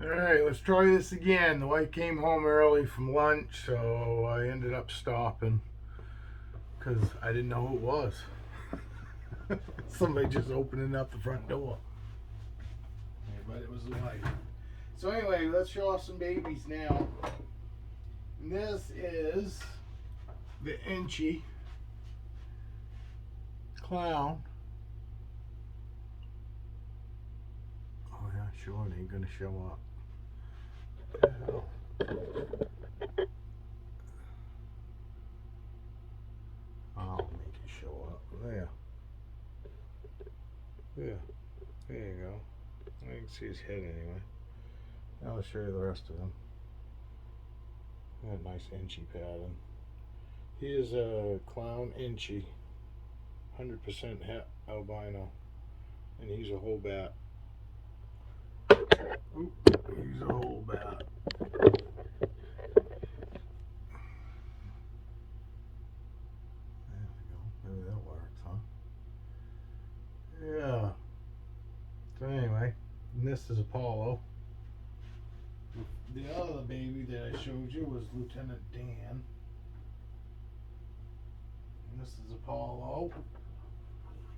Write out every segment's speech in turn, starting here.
Alright, let's try this again. The wife came home early from lunch, so I ended up stopping because I didn't know who it was. Somebody just opening up the front door. But it was the wife. So anyway, let's show off some babies now. And this is the Inchy Clown. Oh yeah, sure, it ain't gonna show up. I'll make it show up. There. Yeah. There you go. I can see his head anyway. Now I'll show you the rest of them. That nice Inchy pattern. He is a clown Inchy, 100% albino, and he's a whole bat. Oop, he's a whole bat. There we go. Maybe that works, huh? Yeah. So anyway, and this is Apollo. The other baby that I showed you was Lieutenant Dan. And this is Apollo.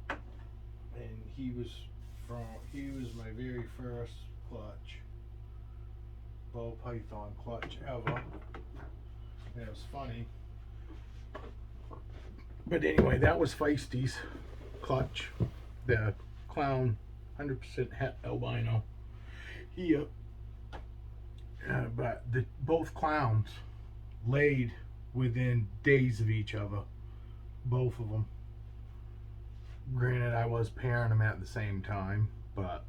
And he was my very first clutch. Ball python clutch ever. And it was funny. But anyway, that was Feisty's clutch. The clown, 100% albino. He but both clowns laid within days of each other, both of them. Granted, I was pairing them at the same time, but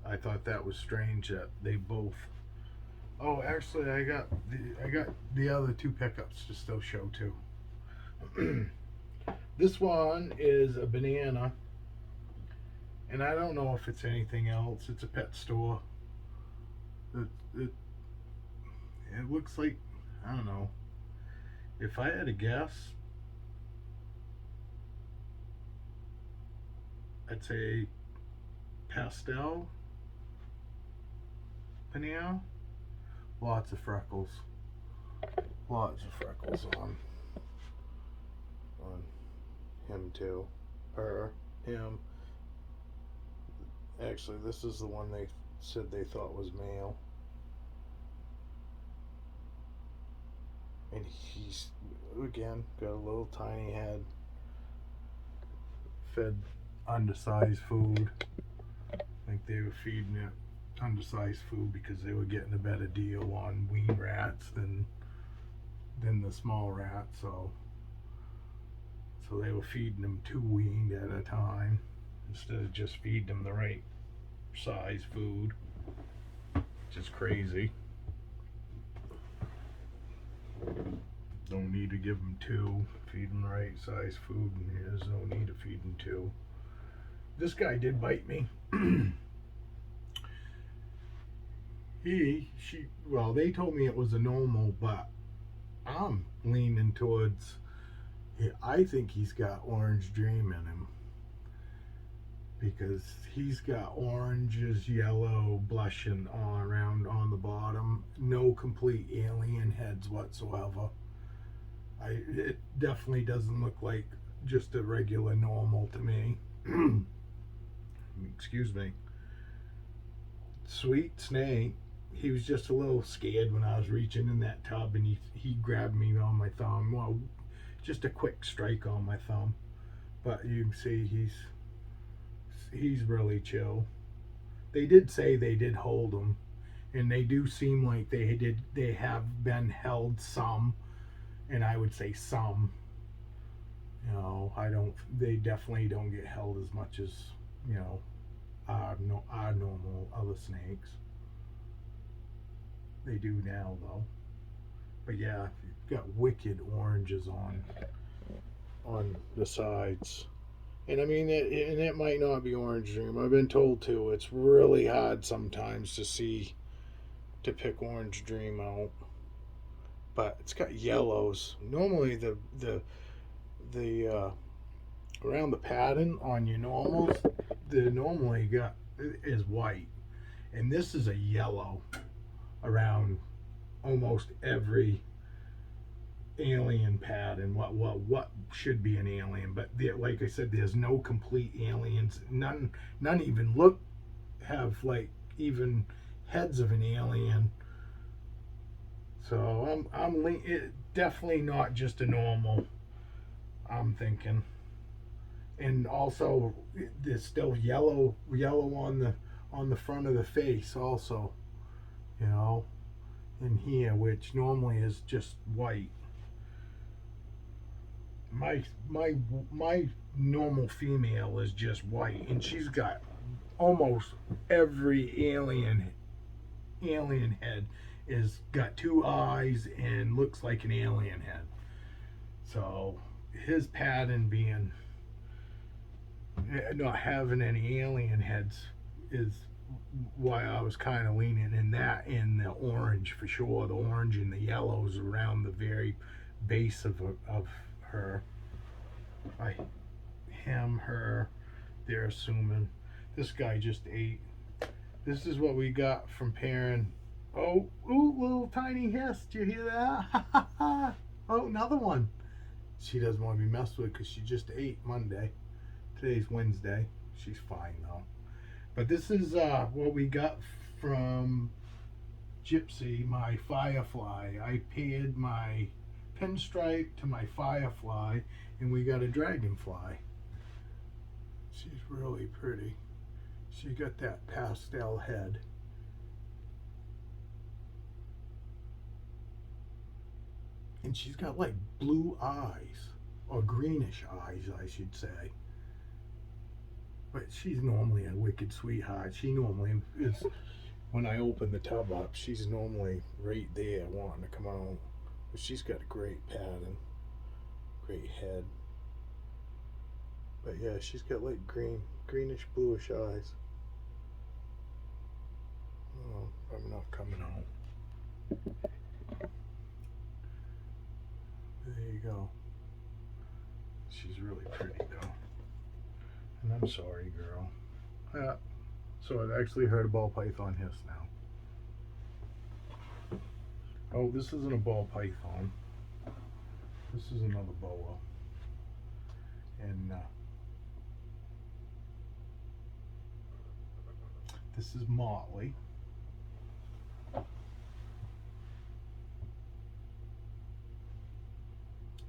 I thought that was strange that they both. Oh, actually, I got the other two pickups to still show too. This one is a banana, and I don't know if it's anything else. It's a pet store. It it looks like, I don't know. If I had to guess, I'd say pastel banana. Lots of freckles. Lots of freckles on him too. Her, him. Actually, this is the one they said they thought was male. And he's, again, got a little tiny head. Fed undersized food. Like they were feeding it undersized food because they were getting a better deal on wean rats than the small rats. So they were feeding them two weaned at a time instead of just feeding them the right size food. Just crazy. Don't need to give them two. Feed them the right size food, and there's no need to feed them two. This guy did bite me. Well, they told me it was a normal, but I'm leaning towards. I think he's got Orange Dream in him because he's got oranges, yellow, blushing all around on the bottom. No complete alien heads whatsoever. It definitely doesn't look like just a regular normal to me. Excuse me. Sweet snake. He was just a little scared when I was reaching in that tub, and he grabbed me on my thumb. Well, just a quick strike on my thumb, but you can see he's really chill. They did say they did hold him, and they do seem like they have been held some, and I would say some. You know, they definitely don't get held as much as, you know, our normal other snakes. They do now though. But yeah, you've got wicked oranges on the sides. And I mean, it might not be Orange Dream. I've been told too. It's really hard sometimes to pick Orange Dream out. But it's got yellows. Normally the around the pattern on your normals, the normally got is white, and this is a yellow around almost every alien pattern. What should be an alien, but there, like I said, there's no complete aliens. None even look have like even heads of an alien. So it, definitely not just a normal. I'm thinking, and also there's still yellow on the front of the face also, you know, in here, which normally is just white. My normal female is just white, and she's got almost every alien head is got two eyes and looks like an alien head. So his pattern being not having any alien heads is why I was kind of leaning in that, in the orange for sure, the orange and the yellows around the very base of her. I him, her, they're assuming. This guy just ate. This is what we got from pairing. Oh, ooh, little tiny hiss. Do you hear that? Oh, another one. She doesn't want to be messed with because she just ate Monday. Today's Wednesday. She's fine though. But this is what we got from Gypsy, my Firefly. I paired my Pinstripe to my Firefly, and we got a Dragonfly. She's really pretty. She got that pastel head. And she's got like blue eyes, or greenish eyes, I should say. But she's normally a wicked sweetheart. She normally is, when I open the tub up, she's normally right there wanting to come out. But she's got a great pattern, great head. But yeah, she's got like greenish bluish eyes. Oh, I'm not coming out. There you go. She's really pretty though. And I'm sorry, girl. So I've actually heard a ball python hiss now. Oh, this isn't a ball python. This is another boa. And this is Motley.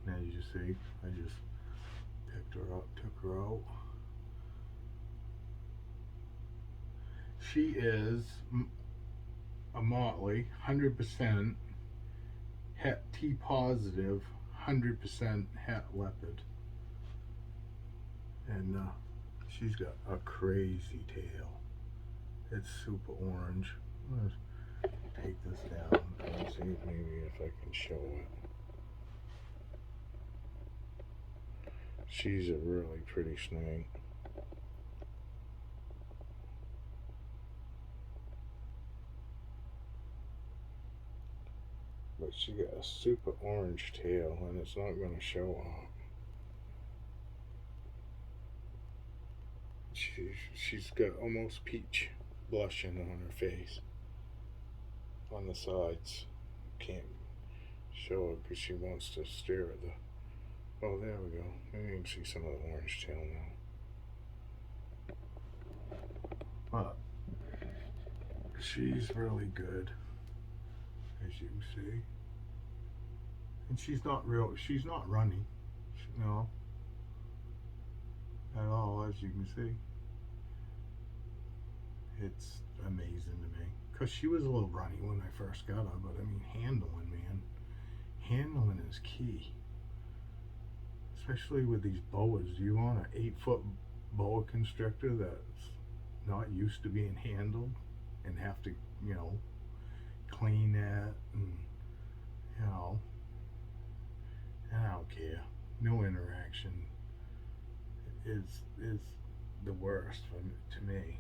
Now you just see, I just picked her up, took her out. She is a Motley, 100% Het T positive, 100% Het leopard. And she's got a crazy tail. It's super orange. Let's take this down and see maybe if I can show it. She's a really pretty snake. But she got a super orange tail and it's not going to show up. She's got almost peach blushing on her face. On the sides. Can't show it because she wants to stare at the... Oh, there we go. Maybe you can see some of the orange tail now. But she's really good, as you can see. And she's not running, no, at all, as you can see. It's amazing to me. Because she was a little runny when I first got her, but I mean, handling, man. Handling is key. Especially with these boas. You want an 8-foot boa constrictor that's not used to being handled and have to, you know, clean that and, you know, I don't care. No interaction is the worst to me.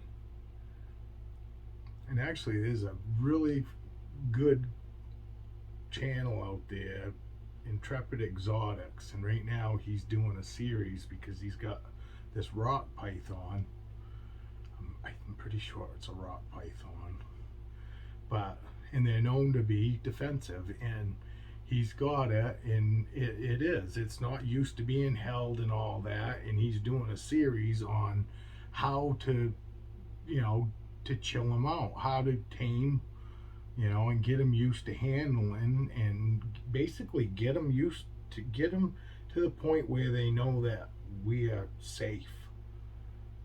And actually, there's a really good channel out there, Intrepid Exotics, and right now he's doing a series because he's got this rock python. I'm pretty sure it's a rock python, but and they're known to be defensive, and he's got it, and it is. It's not used to being held and all that, and he's doing a series on how to, you know, to chill him out, how to tame, you know, and get him used to handling, and basically get him to the point where they know that we are safe,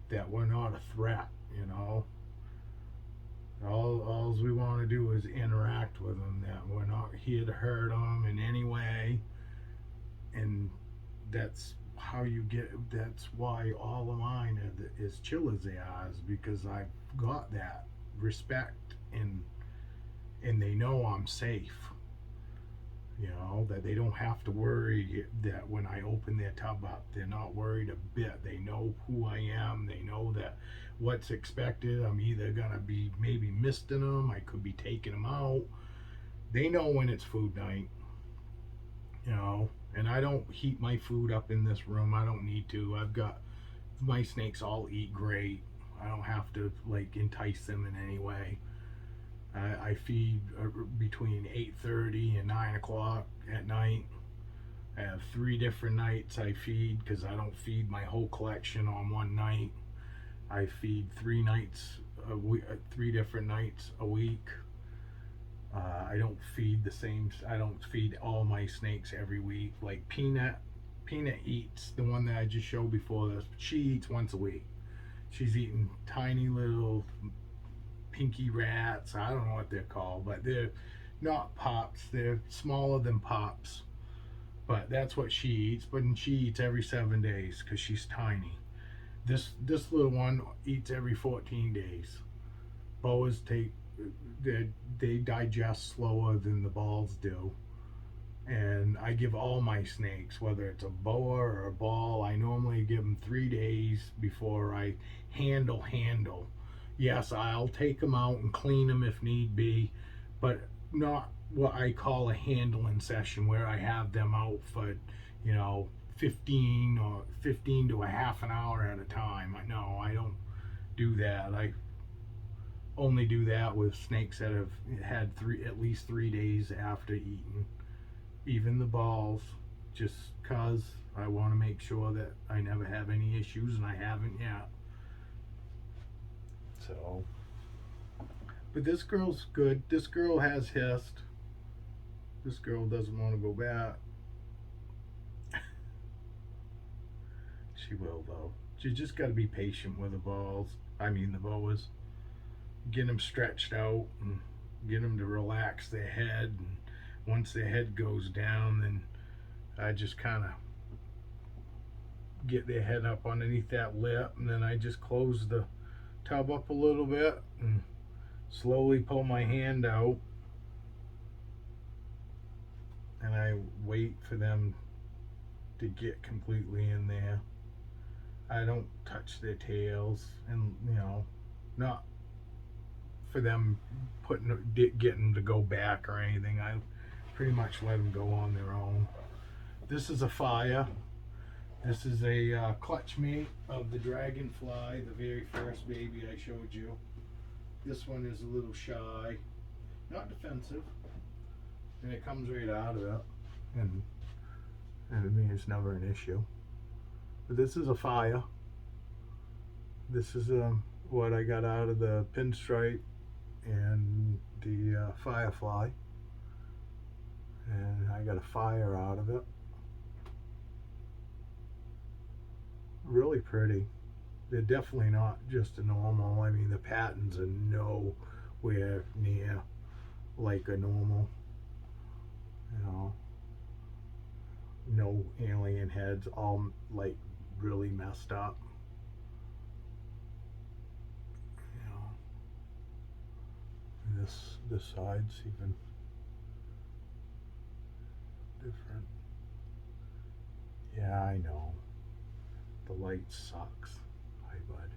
that we're not a threat, you know. All we want to do is interact with them, that we're not here to hurt them in any way. And that's how you get, that's why all of mine are as chill as they are, is because I've got that respect, and they know I'm safe, you know, that they don't have to worry that when I open their tub up, they're not worried a bit. They know who I am. They know that what's expected. I'm either gonna be maybe misting them, I could be taking them out. They know when it's food night, you know, and I don't heat my food up in this room. I don't need to. I've got my snakes all eat great. I don't have to like entice them in any way. I feed between 8:30 and 9 o'clock at night. I have 3 different nights I feed, because I don't feed my whole collection on one night. I feed 3 nights a week, 3 different nights a week. I don't feed the same. I don't feed all my snakes every week. Like Peanut eats, the one that I just showed before this. She eats once a week. She's eating tiny little pinky rats. I don't know what they're called, but they're not pops. They're smaller than pops. But that's what she eats. But she eats every 7 days because she's tiny. This little one eats every 14 days. Boas they digest slower than the balls do. And I give all my snakes, whether it's a boa or a ball, I normally give them 3 days before I handle. Yes, I'll take them out and clean them if need be, but not what I call a handling session where I have them out for, you know, 15 to a half an hour at a time. No, I don't do that. I only do that with snakes that have had at least 3 days after eating. Even the balls, just cause I want to make sure that I never have any issues, and I haven't yet. So, but this girl's good. This girl has hissed. This girl doesn't want to go back. She will though. You just got to be patient with the balls. I mean the boas. Get them stretched out and get them to relax their head. And once their head goes down, then I just kind of get their head up underneath that lip, and then I just close the tub up a little bit and slowly pull my hand out, and I wait for them to get completely in there. I don't touch their tails, and you know, not for them getting them to go back or anything. I pretty much let them go on their own. This is a fire. This is a clutch mate of the dragonfly, the very first baby I showed you. This one is a little shy, not defensive, and it comes right out of it, and I mean it's never an issue. But this is a fire. This is what I got out of the pinstripe and the firefly, and I got a fire out of it. Really pretty. They're definitely not just a normal. I mean, the patterns are nowhere near like a normal, you know, no alien heads, all like really messed up, you know. And this side's even different. Yeah, I know. The light sucks. Hi, bud.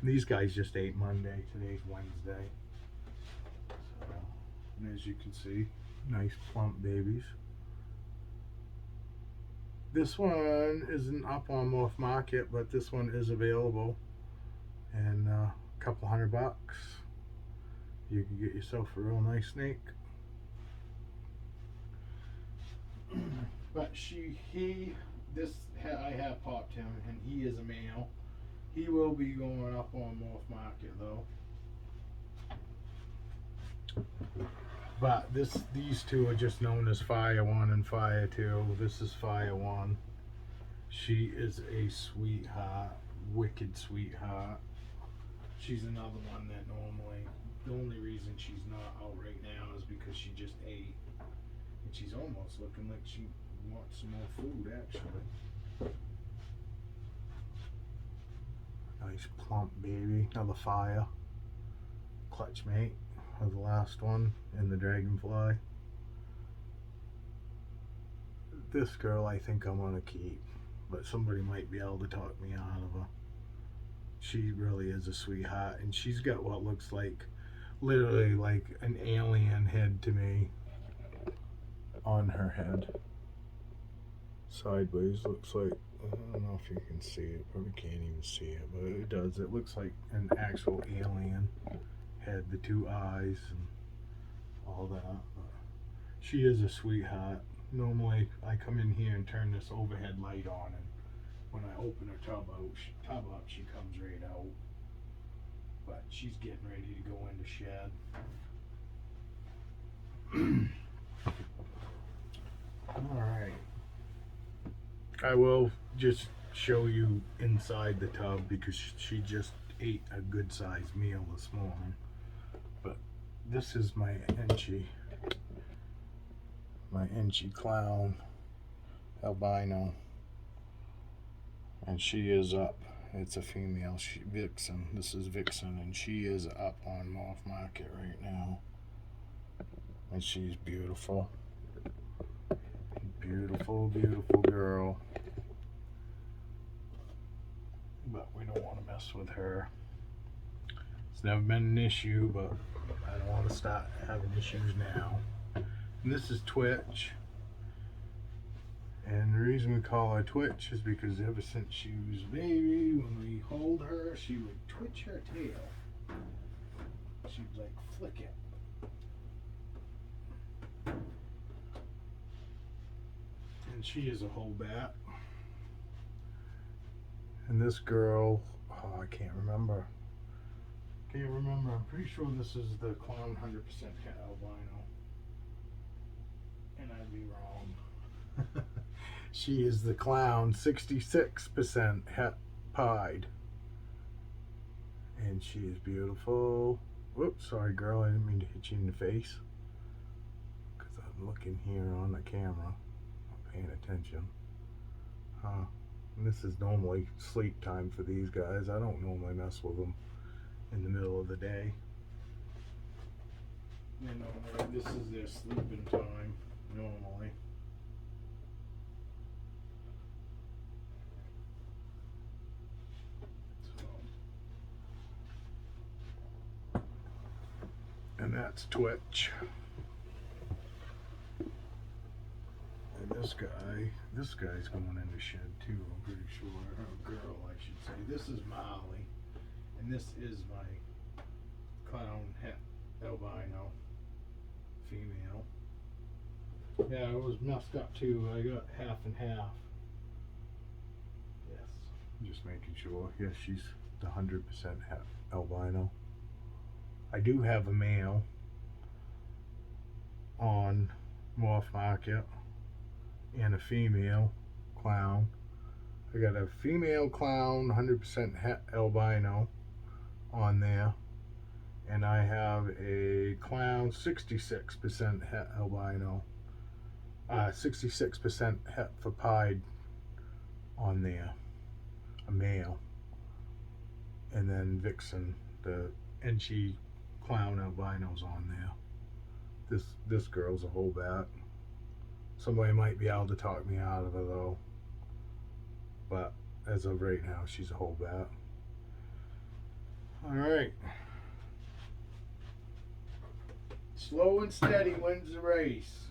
And these guys just ate Monday. Today's Wednesday. So, and as you can see, nice plump babies. This one isn't up on Morph Market, but this one is available. And couple $100. You can get yourself a real nice snake. But I have popped him, and he is a male. He will be going up on Morph Market though. But these two are just known as Fire 1 and Fire 2. This is Fire 1. She is a sweetheart, wicked sweetheart. She's another one that normally, the only reason she's not out right now is because she just ate. And she's almost looking like she wants some more food, actually. Nice plump baby, another Fire. Clutch mate of the last one in the Dragonfly. This girl I think I'm gonna keep, but somebody might be able to talk me out of her. She really is a sweetheart, and she's got what looks like literally like an alien head to me on her head. Sideways looks like, I don't know if you can see it, probably can't even see it, but it does. It looks like an actual alien head, the two eyes and all that. But she is a sweetheart. Normally I come in here and turn this overhead light on, and when I open her tub up, she comes right out. But she's getting ready to go into shed. Alright. I will just show you inside the tub because she just ate a good sized meal this morning. But this is my Enchi clown albino. And she is up. It's a female, Vixen. This is Vixen, and she is up on Morph Market right now. And she's beautiful. Beautiful, beautiful girl. But we don't want to mess with her. It's never been an issue, but I don't want to start having issues now. And this is Twitch. And the reason we call her Twitch is because ever since she was a baby, when we hold her, she would twitch her tail. She'd like flick it. And she is a whole bat. And this girl, oh, I can't remember. I'm pretty sure this is the clown 100% het albino. And I'd be wrong. She is the clown 66% het pied. And she is beautiful. Whoops, sorry girl, I didn't mean to hit you in the face. Because I'm looking here on the camera. I'm paying attention. And this is normally sleep time for these guys. I don't normally mess with them in the middle of the day. You know, this is their sleeping time normally. And that's Twitch. And this guy's going into shed too, I'm pretty sure. Or girl, I should say. This is Molly. And this is my clown het albino female. Yeah, it was messed up too. I got half and half. Yes. Just making sure. Yes, she's the 100% het albino. I do have a male on Morph Market and a female clown. I got a female clown 100% het albino on there, and I have a clown 66% het albino, 66% het for pied on there, a male. And then Vixen, the Enchi clown albino's on there. This girl's a whole bat. Somebody might be able to talk me out of her though, but as of right now, she's a whole bat. All right. Slow and steady wins the race.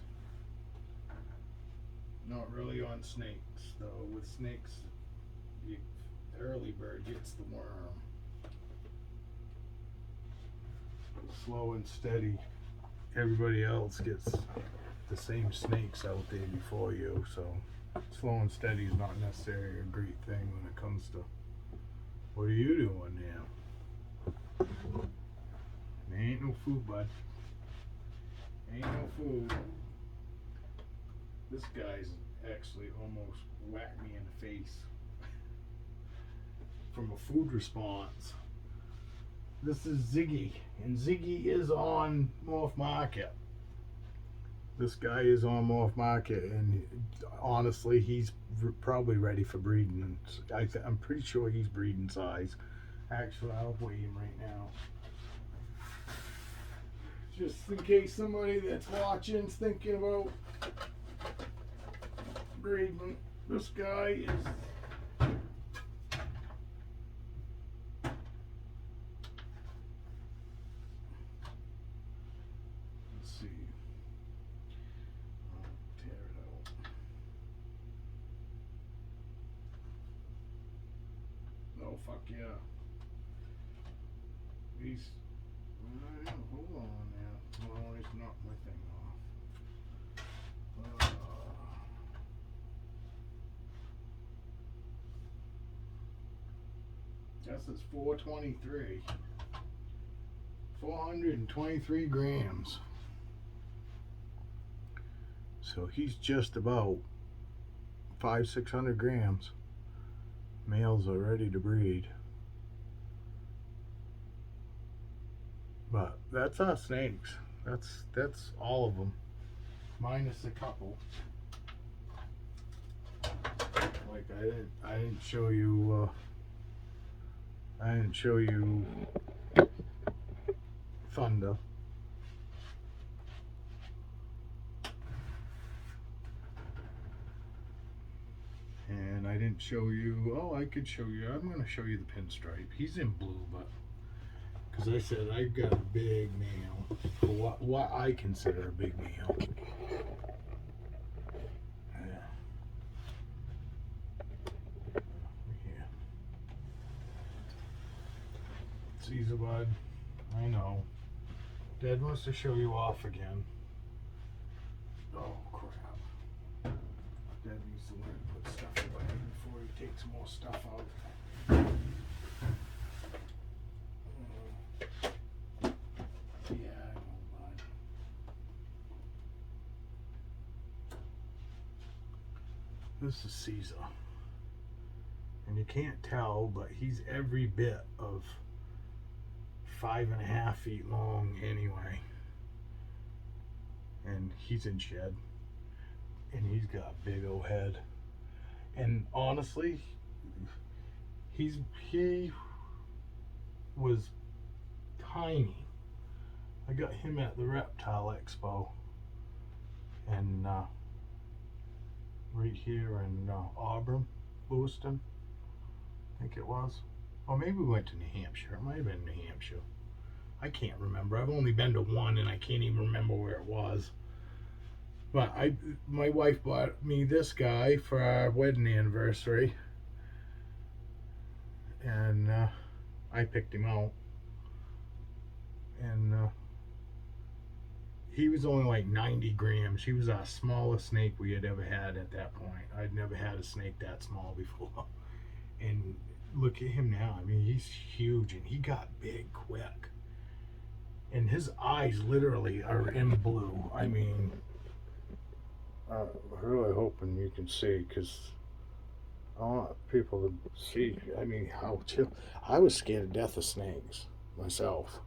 Not really on snakes though. With snakes, the early bird gets the worm. slow and steady. Everybody else gets the same snakes out there before you, so slow and steady is not necessarily a great thing when it comes to what are you doing now? There ain't no food, bud. Ain't no food. This guy's actually almost whacked me in the face from a food response. This is Ziggy, and Ziggy is on Morph Market. This guy is on Morph Market, and honestly, he's probably ready for breeding. I'm pretty sure he's breeding size. Actually, I'll weigh him right now. Just in case somebody that's watching is thinking about breeding. This guy is fuck yeah. These. Hold on now. No, it's not my thing off. This is 423. 423 grams. So he's just about 500-600 grams. Males are ready to breed. But that's our snakes. That's all of them, minus a couple. Like I didn't show you. I didn't show you Thunder. And I didn't show you, oh, I could show you, I'm going to show you the pinstripe. He's in blue, but, because I said I've got a big male, for what I consider a big male. Yeah. Yeah. Caesar bud, I know. Dad wants to show you off again. Oh, crap. Dad needs to learn to put stuff away before he takes more stuff out. Yeah, I know, bud. This is Caesar. And you can't tell, but he's every bit of 5.5 feet long anyway. And he's in shed. And he's got a big old head. And honestly, he was tiny. I got him at the Reptile Expo, and right here in Auburn, Lewiston, I think it was. Or maybe we went to New Hampshire. It might have been New Hampshire. I can't remember. I've only been to one, and I can't even remember where it was. But my wife bought me this guy for our wedding anniversary, and I picked him out, and he was only like 90 grams. He was our smallest snake we had ever had at that point. I'd never had a snake that small before. And look at him now. I mean, he's huge, and he got big quick. And his eyes literally are in blue. I mean, I'm really hoping you can see, because I want people to see. I mean, how chill. I was scared to death of snakes myself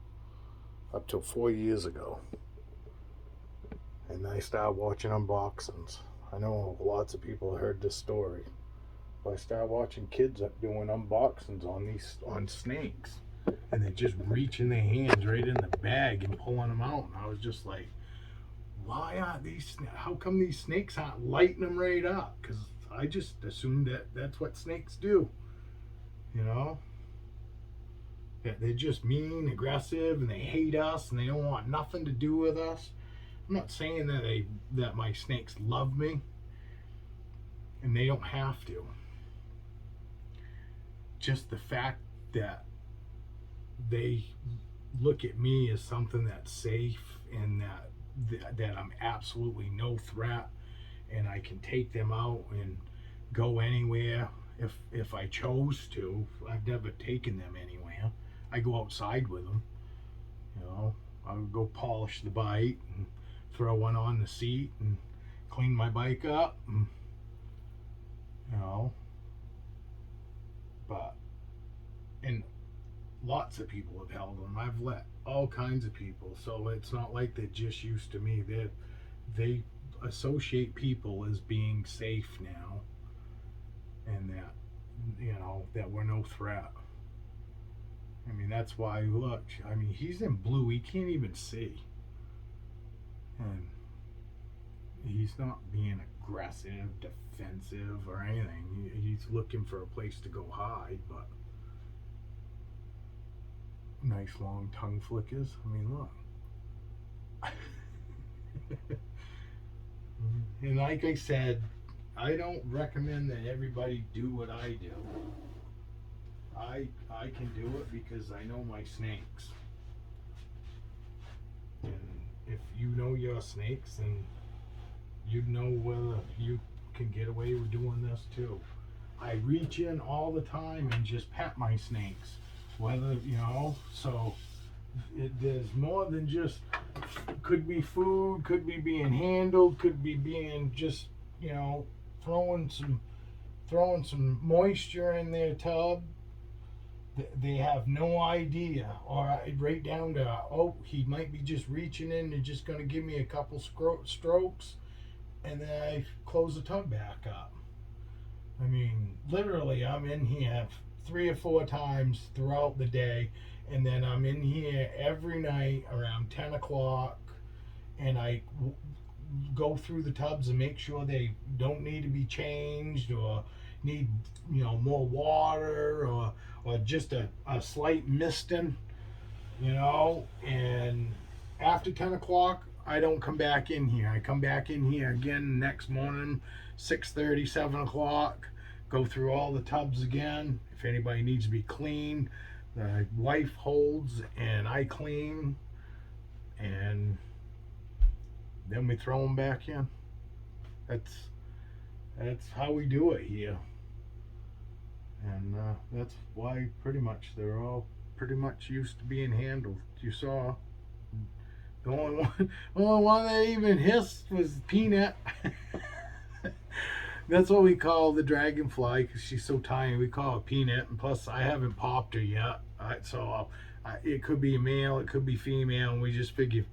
up till 4 years ago. And I started watching unboxings. I know lots of people have heard this story. But I started watching kids up doing unboxings on snakes. And they just reaching their hands right in the bag and pulling them out. And I was just like, why aren't these, how come these snakes aren't lighting them right up? Because I just assumed that that's what snakes do. You know? That they're just mean, aggressive, and they hate us, and they don't want nothing to do with us. I'm not saying that my snakes love me, and they don't have to. Just the fact that they look at me as something that's safe and that I'm absolutely no threat, and I can take them out and go anywhere if I chose to. I've never taken them anywhere. I go outside with them. You know, I would go polish the bike and throw one on the seat and clean my bike up. And, you know, but and lots of people have held them. I've let all kinds of people, so it's not like they're just used to me. They associate people as being safe now, and that that we're no threat. I mean, that's why, look, I mean, he's in blue, he can't even see, and he's not being aggressive, defensive, or anything. He's looking for a place to go hide. But nice long tongue flickers. I mean, look. And like I said, I don't recommend that everybody do what I do. I can do it because I know my snakes. And if you know your snakes, then you know whether you can get away with doing this too. I reach in all the time and just pet my snakes. Whether, so there's more than just, could be food, could be being handled, could be being just, throwing some moisture in their tub. They have no idea, or right down to, oh, he might be just reaching in and just going to give me a couple strokes, and then I close the tub back up. I mean, literally, I'm in here 3 or 4 times throughout the day, and then I'm in here every night around 10 o'clock, and I go through the tubs and make sure they don't need to be changed or need more water or just a slight misting, and after 10 o'clock I don't come back in here. I come back in here again next morning, 6:30, 7 o'clock, go through all the tubs again. If anybody needs to be cleaned, the wife holds and I clean, and then we throw them back in. That's how we do it here, and that's why pretty much they're all pretty much used to being handled. You saw the only one that even hissed was Peanut. That's what we call the dragonfly because she's so tiny. We call it Peanut, and plus I haven't popped her yet, so it could be a male, it could be female, and we just figure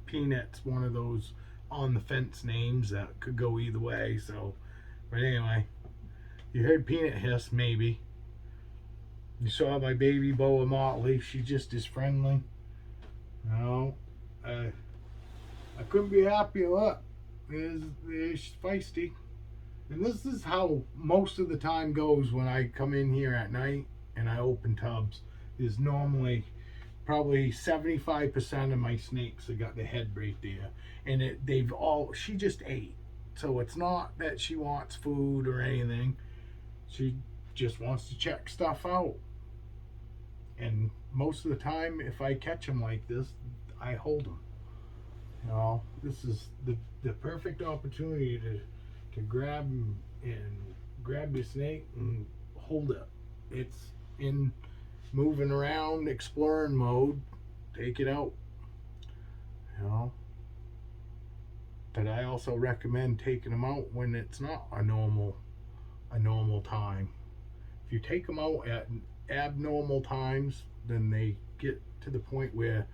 Peanut's one of those on the fence names that could go either way. So, but anyway, you heard Peanut hiss, maybe. You saw my baby Boa Motley. She just is friendly. I couldn't be happier. Look, there's feisty. And this is how most of the time goes when I come in here at night and I open tubs. There's normally probably 75% of my snakes have got the head right there. And she just ate. So it's not that she wants food or anything. She just wants to check stuff out. And most of the time, if I catch them like this, I hold them. This is the perfect opportunity to grab the snake and hold it. It's in moving around, exploring mode. Take it out. But I also recommend taking them out when it's not a normal time. If you take them out at abnormal times, then they get to the point where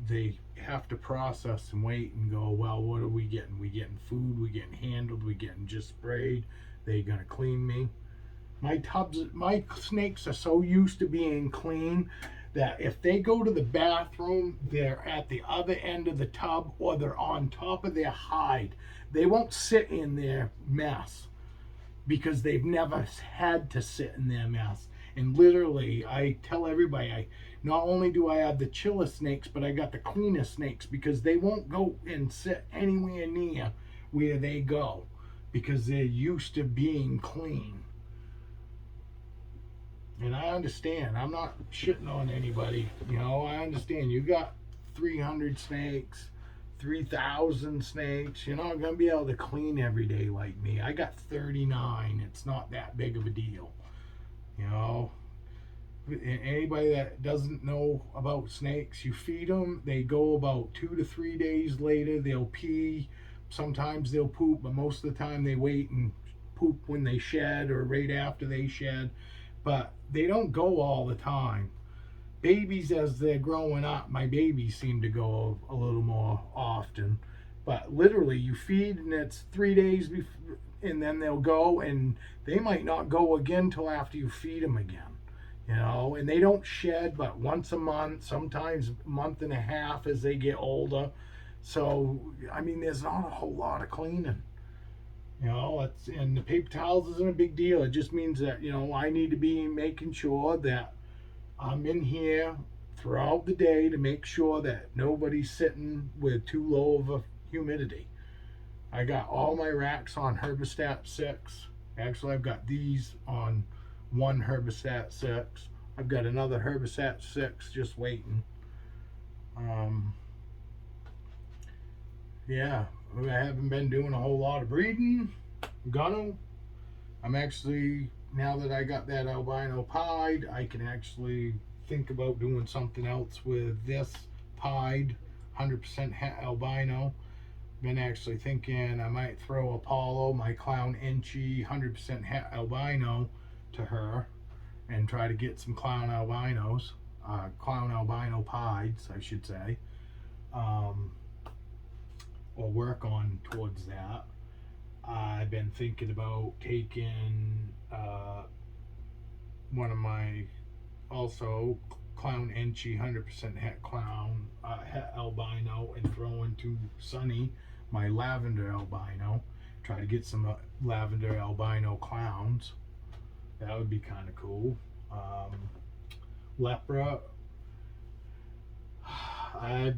they have to process and wait and go, well, what are we getting? We getting food? We getting handled? We getting just sprayed? They gonna clean me? My snakes are so used to being clean that if they go to the bathroom, they're at the other end of the tub or they're on top of their hide. They won't sit in their mess because they've never had to sit in their mess. And literally, I tell everybody, not only do I have the chillest snakes, but I got the cleanest snakes because they won't go and sit anywhere near where they go because they're used to being clean. And I understand. I'm not shitting on anybody. You know, I understand. You got 300 snakes, 3,000 snakes. You're not going to be able to clean every day like me. I got 39. It's not that big of a deal. You know, anybody that doesn't know about snakes, you feed them, they go about 2 to 3 days later, they'll pee. Sometimes they'll poop, but most of the time they wait and poop when they shed or right after they shed. But they don't go all the time. Babies, as they're growing up, my babies seem to go a little more often. But literally, you feed and it's 3 days before, and then they'll go, and they might not go again till after you feed them again. You know, and they don't shed but once a month, sometimes a month and a half as they get older. So, I mean, there's not a whole lot of cleaning. You know, it's, and the paper towels isn't a big deal. It just means that, you know, I need to be making sure that I'm in here throughout the day to make sure that nobody's sitting with too low of a humidity. I got all my racks on Herbistat 6. Actually, I've got these on one Herbistat 6. I've got another Herbistat 6 just waiting. Yeah, I haven't been doing a whole lot of breeding. Gonna. I'm actually, now that I got that albino pied, I can actually think about doing something else with this pied 100% het albino. Been actually thinking I might throw Apollo, my Clown Inchy 100% het albino, to her and try to get some clown albinos, clown albino pieds, I should say, or work on towards that. I've been thinking about taking one of my also Clown Inchy 100% het clown het albino and throwing to Sunny my lavender albino. Try to get some lavender albino clowns. That would be kind of cool. Lepra. I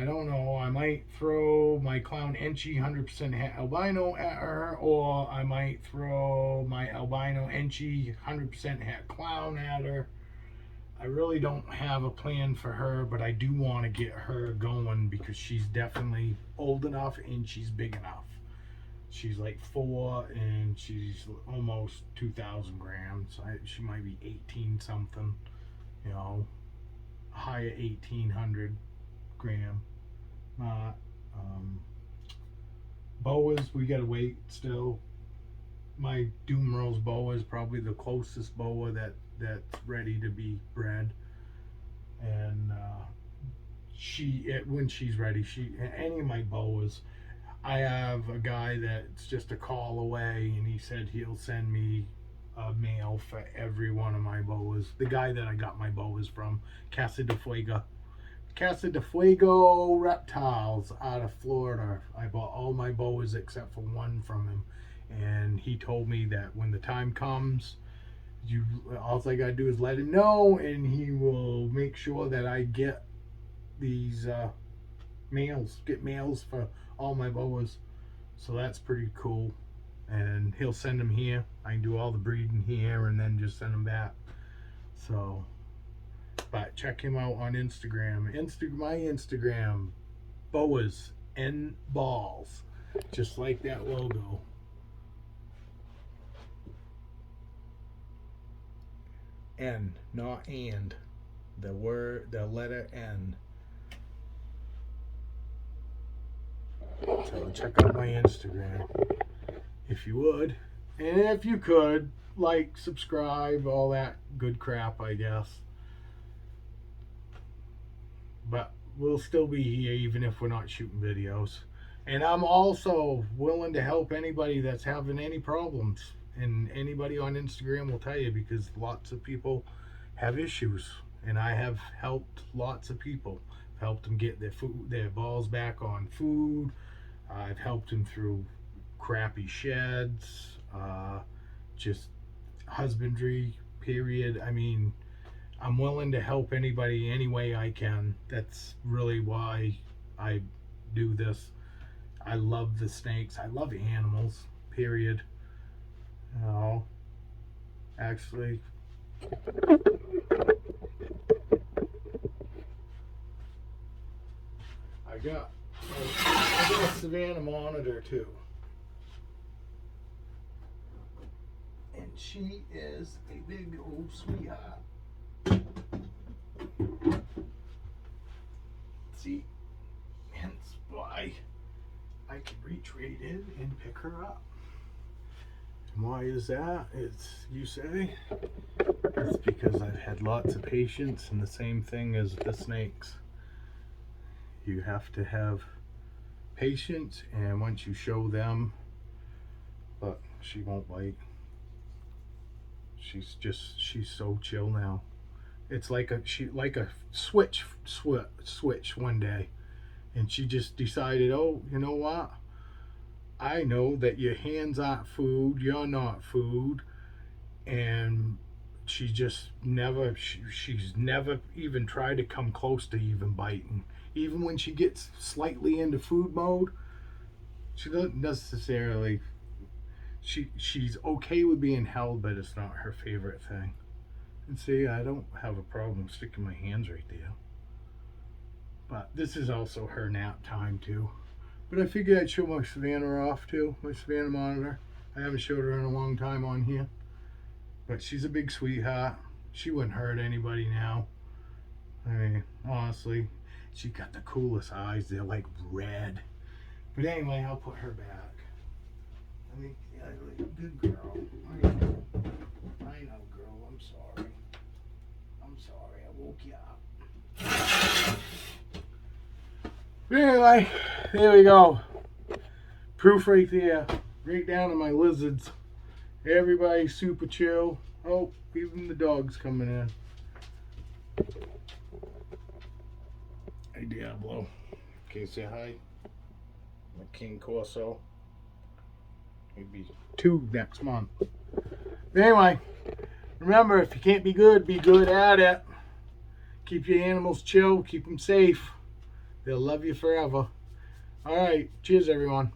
don't know. I might throw my Clown Inchy 100% het albino at her, or I might throw my albino Inchy 100% het clown at her. I really don't have a plan for her, but I do want to get her going because she's definitely old enough and she's big enough. She's like 4 and she's almost 2,000 grams. She might be 18 something, you know, high at 1,800 gram. Boas, we gotta wait still. My Doom Rose boa is probably the closest boa that's ready to be bred, and when she's ready, any of my boas. I have a guy that's just a call away, and he said he'll send me a male for every one of my boas. The guy that I got my boas from, Casa de Fuego Reptiles out of Florida. I bought all my boas except for one from him, and he told me that when the time comes, all I gotta do is let him know, and he will make sure that I get these males for all my boas. So that's pretty cool, and he'll send them here. I can do all the breeding here and then just send them back. So, but check him out on Instagram. My Instagram, boas and balls, just like that logo. N, not and. The letter N. So check out my Instagram if you would, and if you could, like, subscribe, all that good crap, I guess. But we'll still be here even if we're not shooting videos. And I'm also willing to help anybody that's having any problems. And anybody on Instagram will tell you, because lots of people have issues. And I have helped lots of people. Helped them get their balls back on food. I've helped them through crappy sheds. Just husbandry, period. I mean, I'm willing to help anybody any way I can. That's really why I do this. I love the snakes. I love animals, period. You know, actually, I got a Savannah monitor too. And she is a big old sweetheart. See, hence why I can reach right in and pick her up. And why is that? It's, you say? It's because I've had lots of patience, and the same thing as the snakes. You have to have patience, and once you show them, but she won't bite. She's so chill now. It's like a switch one day, and she just decided, oh, you know what? I know that your hands aren't food, you're not food, and she just never she's never even tried to come close to even biting. Even when she gets slightly into food mode, she doesn't necessarily she's okay with being held, but it's not her favorite thing. And see, I don't have a problem sticking my hands right there. But this is also her nap time too. But I figured I'd show my Savannah off too, my Savannah monitor. I haven't showed her in a long time on here. But she's a big sweetheart. She wouldn't hurt anybody now. I mean, honestly, she got the coolest eyes. They're like red. But anyway, I'll put her back. I mean, yeah, good girl. I know, girl. I'm sorry. I'm sorry. I woke you up. But anyway, there we go. Proof right there. Right down to my lizards. Everybody's super chill. Oh, even the dog's coming in. Hey, Diablo. Okay, say hi. My King Corso. Maybe 2 next month. But anyway, remember, if you can't be good at it. Keep your animals chill. Keep them safe. They'll love you forever. All right. Cheers, everyone.